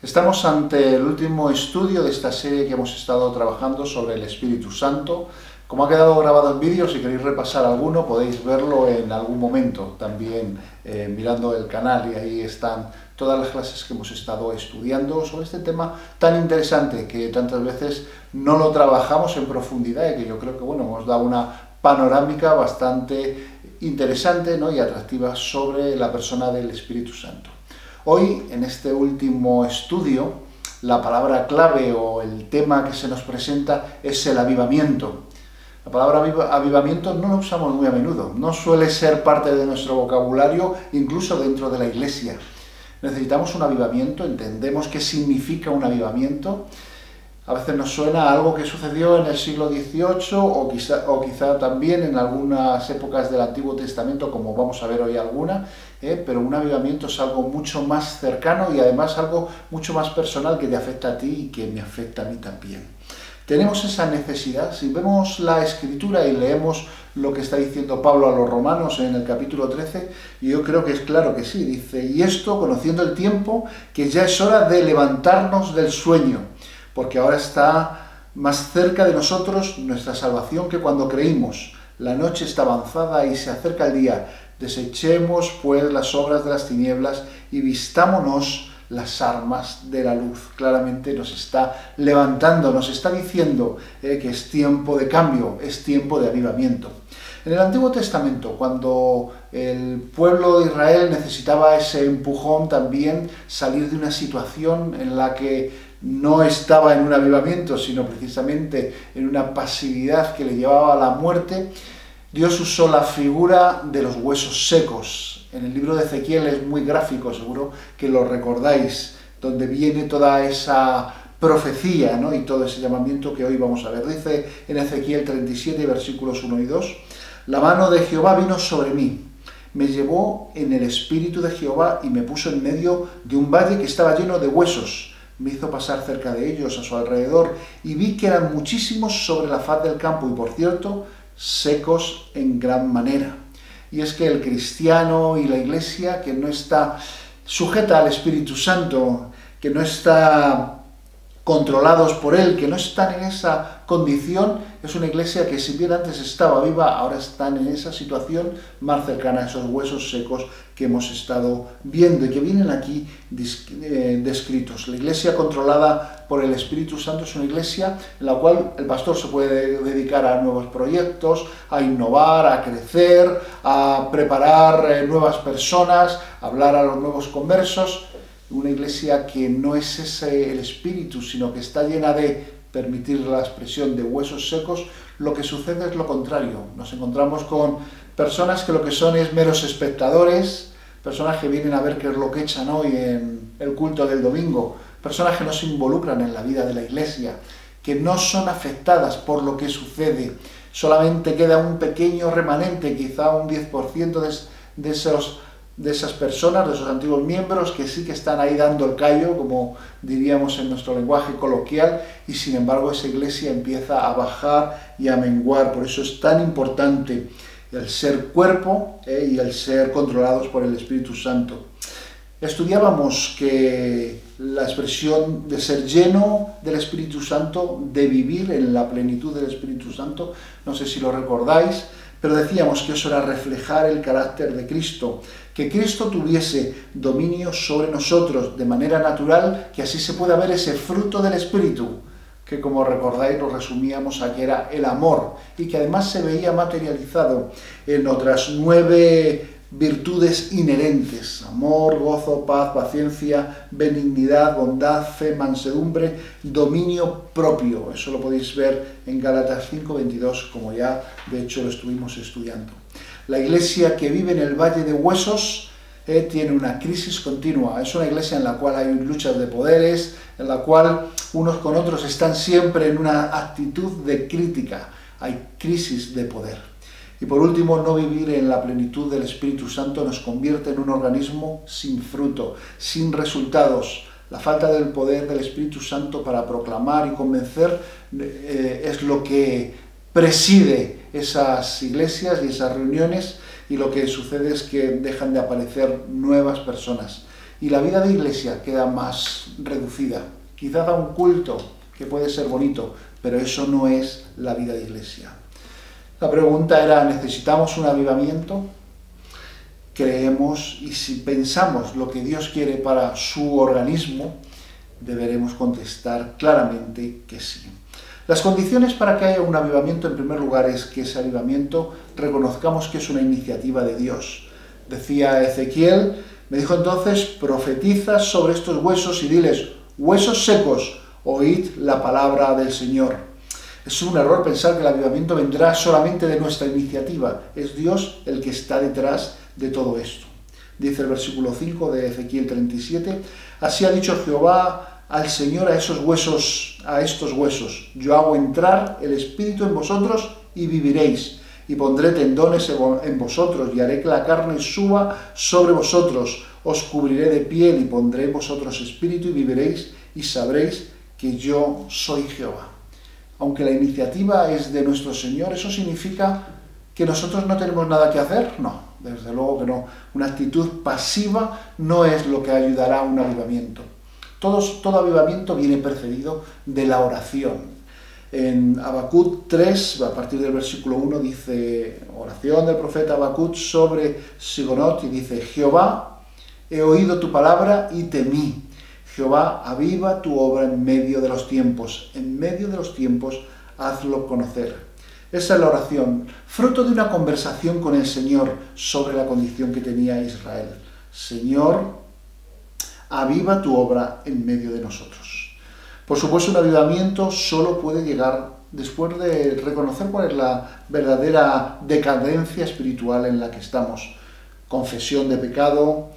Estamos ante el último estudio de esta serie que hemos estado trabajando sobre el Espíritu Santo. Como ha quedado grabado en vídeo, si queréis repasar alguno podéis verlo en algún momento también mirando el canal, y ahí están todas las clases que hemos estado estudiando sobre este tema tan interesante que tantas veces no lo trabajamos en profundidad y que yo creo que hemos dado una panorámica bastante interesante, ¿no?, y atractiva sobre la persona del Espíritu Santo. Hoy, en este último estudio, la palabra clave o el tema que se nos presenta es el avivamiento. La palabra avivamiento no la usamos muy a menudo, no suele ser parte de nuestro vocabulario, incluso dentro de la Iglesia. Necesitamos un avivamiento, entendemos qué significa un avivamiento. A veces nos suena a algo que sucedió en el siglo XVIII o quizá también en algunas épocas del Antiguo Testamento, como vamos a ver hoy alguna, pero un avivamiento es algo mucho más cercano y además algo mucho más personal que te afecta a ti y que me afecta a mí también. Tenemos esa necesidad. Si vemos la Escritura y leemos lo que está diciendo Pablo a los romanos en el capítulo 13, yo creo que es claro que sí. Dice: y esto conociendo el tiempo, que ya es hora de levantarnos del sueño, porque ahora está más cerca de nosotros nuestra salvación que cuando creímos. La noche está avanzada y se acerca el día. Desechemos pues las obras de las tinieblas y vistámonos las armas de la luz. Claramente nos está levantando, nos está diciendo que es tiempo de cambio, es tiempo de avivamiento. En el Antiguo Testamento, cuando el pueblo de Israel necesitaba ese empujón también, salir de una situación en la que no estaba en un avivamiento, sino precisamente en una pasividad que le llevaba a la muerte, Dios usó la figura de los huesos secos. En el libro de Ezequiel es muy gráfico, seguro que lo recordáis, donde viene toda esa profecía, ¿no?, y todo ese llamamiento que hoy vamos a ver. Dice en Ezequiel 37, versículos 1 y 2, «La mano de Jehová vino sobre mí, me llevó en el espíritu de Jehová y me puso en medio de un valle que estaba lleno de huesos. Me hizo pasar cerca de ellos, a su alrededor, y vi que eran muchísimos sobre la faz del campo, y por cierto, secos en gran manera». Y es que el cristiano y la Iglesia, que no está sujeta al Espíritu Santo, que no está controlados por él, que no están en esa condición, es una Iglesia que, si bien antes estaba viva, ahora están en esa situación más cercana a esos huesos secos que hemos estado viendo y que vienen aquí descritos. La Iglesia controlada por el Espíritu Santo es una Iglesia en la cual el pastor se puede dedicar a nuevos proyectos, a innovar, a crecer, a preparar nuevas personas, a hablar a los nuevos conversos. Una Iglesia que no es ese el espíritu, sino que está llena de, permitir la expresión, de huesos secos, lo que sucede es lo contrario. Nos encontramos con personas que lo que son es meros espectadores, personas que vienen a ver qué es lo que echan hoy en el culto del domingo, personas que no se involucran en la vida de la Iglesia, que no son afectadas por lo que sucede. Solamente queda un pequeño remanente, quizá un 10% de esas personas, de esos antiguos miembros, que sí que están ahí dando el callo, como diríamos en nuestro lenguaje coloquial, y sin embargo esa Iglesia empieza a bajar y a menguar. Por eso es tan importante el ser cuerpo y el ser controlados por el Espíritu Santo. Estudiábamos que la expresión de ser lleno del Espíritu Santo, de vivir en la plenitud del Espíritu Santo, no sé si lo recordáis, pero decíamos que eso era reflejar el carácter de Cristo, que Cristo tuviese dominio sobre nosotros de manera natural, que así se pueda ver ese fruto del Espíritu, que, como recordáis, lo resumíamos a que era el amor, y que además se veía materializado en otras 9 virtudes inherentes: amor, gozo, paz, paciencia, benignidad, bondad, fe, mansedumbre, dominio propio. Eso lo podéis ver en Gálatas 5:22, como ya de hecho lo estuvimos estudiando. La Iglesia que vive en el valle de huesos tiene una crisis continua. Es una Iglesia en la cual hay luchas de poderes, en la cual unos con otros están siempre en una actitud de crítica. Hay crisis de poder. Y por último, no vivir en la plenitud del Espíritu Santo nos convierte en un organismo sin fruto, sin resultados. La falta del poder del Espíritu Santo para proclamar y convencer es lo que preside esas iglesias y esas reuniones, y lo que sucede es que dejan de aparecer nuevas personas. y la vida de iglesia queda más reducida. Quizás a un culto que puede ser bonito, pero eso no es la vida de iglesia. La pregunta era, ¿necesitamos un avivamiento? Creemos, y si pensamos lo que Dios quiere para su organismo, deberemos contestar claramente que sí. Las condiciones para que haya un avivamiento, en primer lugar, es que ese avivamiento reconozcamos que es una iniciativa de Dios. Decía Ezequiel, me dijo entonces, profetiza sobre estos huesos y diles, huesos secos, oíd la palabra del Señor. Es un error pensar que el avivamiento vendrá solamente de nuestra iniciativa. Es Dios el que está detrás de todo esto. Dice el versículo 5 de Ezequiel 37, así ha dicho Jehová al Señor a estos huesos, yo hago entrar el Espíritu en vosotros y viviréis, y pondré tendones en vosotros, y haré que la carne suba sobre vosotros, os cubriré de piel, y pondré en vosotros espíritu, y viviréis, y sabréis que yo soy Jehová. Aunque la iniciativa es de nuestro Señor, ¿eso significa que nosotros no tenemos nada que hacer? No, desde luego que no. Una actitud pasiva no es lo que ayudará a un avivamiento. Todo avivamiento viene precedido de la oración. En Habacuc 3, a partir del versículo 1, dice, oración del profeta Habacuc sobre Sigonot, y dice, Jehová, he oído tu palabra y temí. Jehová, aviva tu obra en medio de los tiempos hazlo conocer. Esa es la oración, fruto de una conversación con el Señor sobre la condición que tenía Israel. Señor, aviva tu obra en medio de nosotros. Por supuesto, un avivamiento solo puede llegar después de reconocer cuál es la verdadera decadencia espiritual en la que estamos. Confesión de pecado.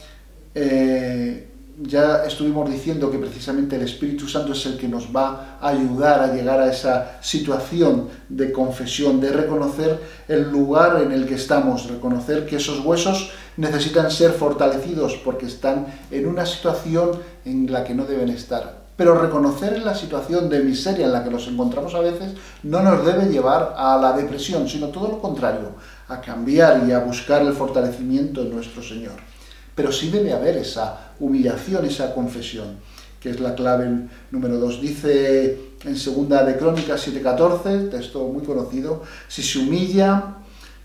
Ya estuvimos diciendo que precisamente el Espíritu Santo es el que nos va a ayudar a llegar a esa situación de confesión, de reconocer el lugar en el que estamos, reconocer que esos huesos necesitan ser fortalecidos porque están en una situación en la que no deben estar. Pero reconocer la situación de miseria en la que nos encontramos a veces no nos debe llevar a la depresión, sino todo lo contrario, a cambiar y a buscar el fortalecimiento en nuestro Señor. Pero sí debe haber esa humillación, esa confesión, que es la clave número 2. Dice en 2 de Crónicas 7:14, texto muy conocido, si se humilla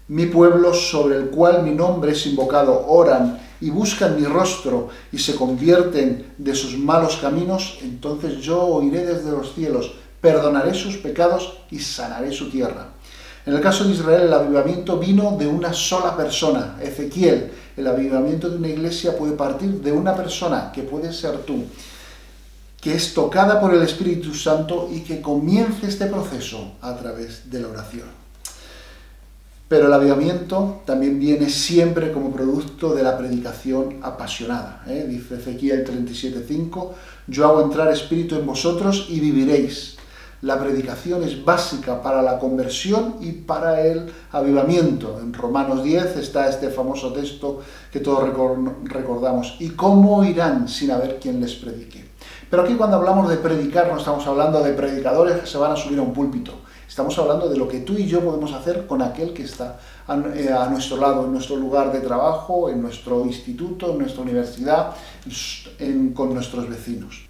mi pueblo sobre el cual mi nombre es invocado, oran y buscan mi rostro y se convierten de sus malos caminos, entonces yo oiré desde los cielos, perdonaré sus pecados y sanaré su tierra. En el caso de Israel, el avivamiento vino de una sola persona, Ezequiel. El avivamiento de una iglesia puede partir de una persona, que puede ser tú, que es tocada por el Espíritu Santo y que comience este proceso a través de la oración. Pero el avivamiento también viene siempre como producto de la predicación apasionada. Dice Ezequiel 37:5, yo hago entrar espíritu en vosotros y viviréis. La predicación es básica para la conversión y para el avivamiento. En Romanos 10 está este famoso texto que todos recordamos. ¿Y cómo irán sin haber quien les predique? Pero aquí cuando hablamos de predicar no estamos hablando de predicadores que se van a subir a un púlpito. Estamos hablando de lo que tú y yo podemos hacer con aquel que está a nuestro lado, en nuestro lugar de trabajo, en nuestro instituto, en nuestra universidad, con nuestros vecinos.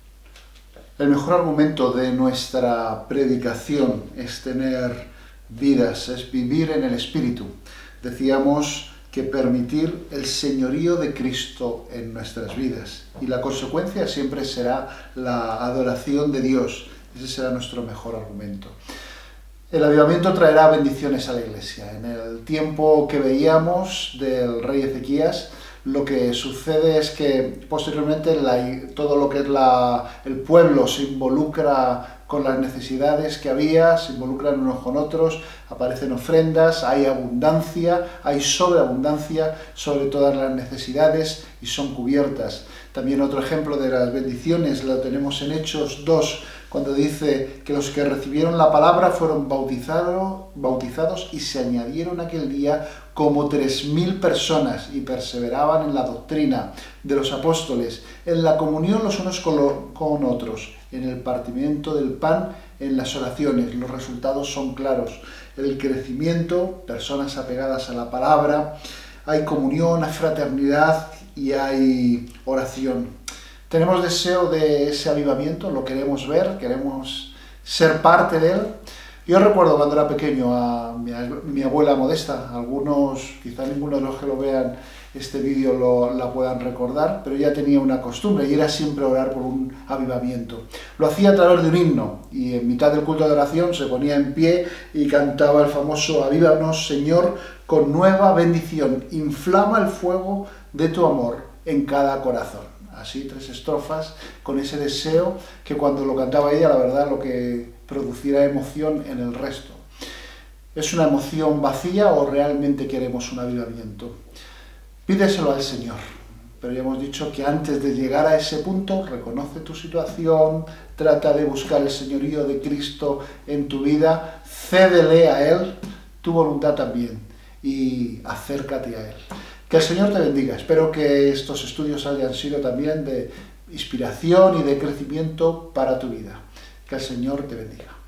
El mejor argumento de nuestra predicación es tener vidas, es vivir en el Espíritu. Decíamos que permitir el señorío de Cristo en nuestras vidas. Y la consecuencia siempre será la adoración de Dios. Ese será nuestro mejor argumento. El avivamiento traerá bendiciones a la Iglesia. En el tiempo que veíamos del rey Ezequías, lo que sucede es que posteriormente todo lo que es el pueblo se involucra con las necesidades que había, se involucran unos con otros, aparecen ofrendas, hay abundancia, hay sobreabundancia sobre todas las necesidades y son cubiertas. También otro ejemplo de las bendiciones lo tenemos en Hechos 2, cuando dice que los que recibieron la palabra fueron bautizados y se añadieron aquel día como 3.000 personas y perseveraban en la doctrina de los apóstoles, en la comunión los unos con otros, en el partimiento del pan, en las oraciones. Los resultados son claros. El crecimiento, personas apegadas a la palabra, hay comunión, hay fraternidad y hay oración. Tenemos deseo de ese avivamiento, lo queremos ver, queremos ser parte de él. Yo recuerdo cuando era pequeño a mi abuela Modesta, algunos, quizá ninguno de los que lo vean este vídeo la puedan recordar, pero ella tenía una costumbre y era siempre orar por un avivamiento. Lo hacía a través de un himno y en mitad del culto de oración se ponía en pie y cantaba el famoso "Avívanos, Señor, con nueva bendición, inflama el fuego de tu amor en cada corazón". Así, 3 estrofas con ese deseo que cuando lo cantaba ella, la verdad, lo que producía emoción en el resto. ¿Es una emoción vacía o realmente queremos un avivamiento? Pídeselo al Señor, pero ya hemos dicho que antes de llegar a ese punto, reconoce tu situación, trata de buscar el señorío de Cristo en tu vida, cédele a Él, tu voluntad también, y acércate a Él. Que el Señor te bendiga. Espero que estos estudios hayan sido también de inspiración y de crecimiento para tu vida. Que el Señor te bendiga.